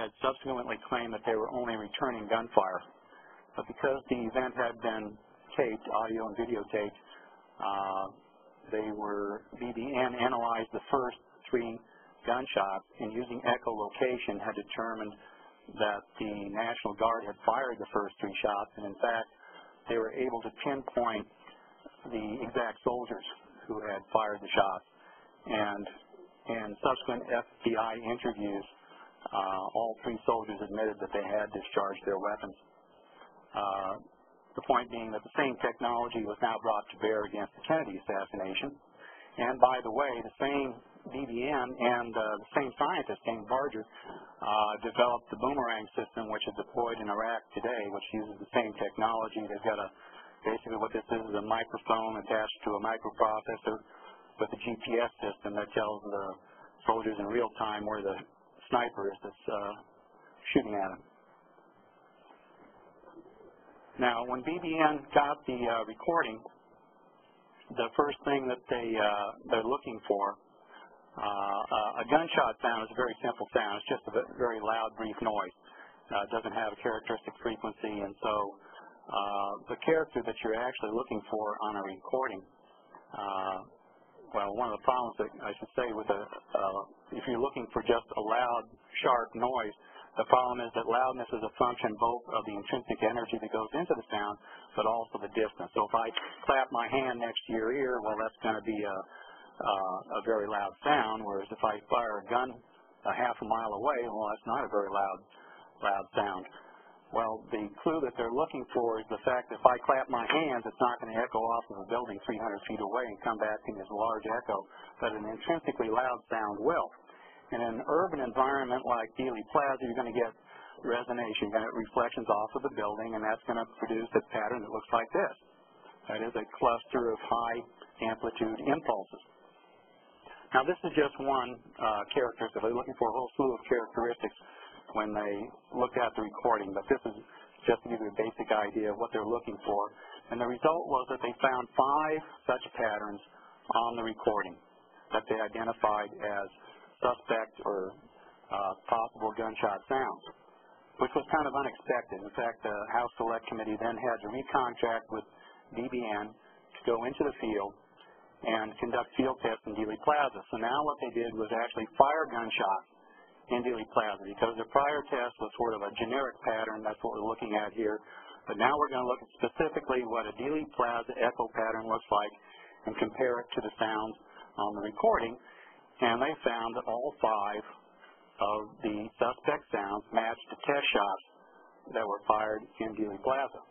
had subsequently claimed that they were only returning gunfire. But because the event had been taped, audio and videotaped, BBN analyzed the first 3 gunshots and using echolocation had determined that the National Guard had fired the first 3 shots, and in fact they were able to pinpoint the exact soldiers who had fired the shots. And in subsequent FBI interviews, all 3 soldiers admitted that they had discharged their weapons. The point being that the same technology was now brought to bear against the Kennedy assassination. And by the way, the same BBN and the same scientist, James Barger, developed the boomerang system, which is deployed in Iraq today, which uses the same technology. They've got basically what this is a microphone attached to a microprocessor with a GPS system that tells the soldiers in real time where the sniper is that's shooting at them. Now, when BBN got the recording, the first thing that they're looking for, a gunshot sound is a very simple sound. It's just a very loud, brief noise. It doesn't have a characteristic frequency, and so the character that you're actually looking for on a recording, well, one of the problems that I should say with if you're looking for just a loud, sharp noise, the problem is that loudness is a function both of the intrinsic energy that goes into the sound, but also the distance. So if I clap my hand next to your ear, well, that's going to be a very loud sound, whereas if I fire a gun a half a mile away, well, that's not a very loud sound. Well, the clue that they're looking for is the fact that if I clap my hands, it's not going to echo off of a building 300 feet away and come back in this large echo, but an intrinsically loud sound will. In an urban environment like Dealey Plaza, you're going to get resonation, you're going to get reflections off of the building, and that's going to produce a pattern that looks like this. That is a cluster of high amplitude impulses. Now, this is just one characteristic. They're looking for a whole slew of characteristics when they look at the recording, but this is just to give you a basic idea of what they're looking for. And the result was that they found 5 such patterns on the recording that they identified as suspect or possible gunshot sounds, which was kind of unexpected. In fact, the House Select Committee then had to recontract with BBN to go into the field and conduct field tests in Dealey Plaza. So now what they did was actually fire gunshots in Dealey Plaza, because the prior test was sort of a generic pattern. That's what we're looking at here. But now we're going to look at specifically what a Dealey Plaza echo pattern looks like and compare it to the sounds on the recording. And they found that all 5 of the suspect sounds matched the test shots that were fired in Dealey Plaza.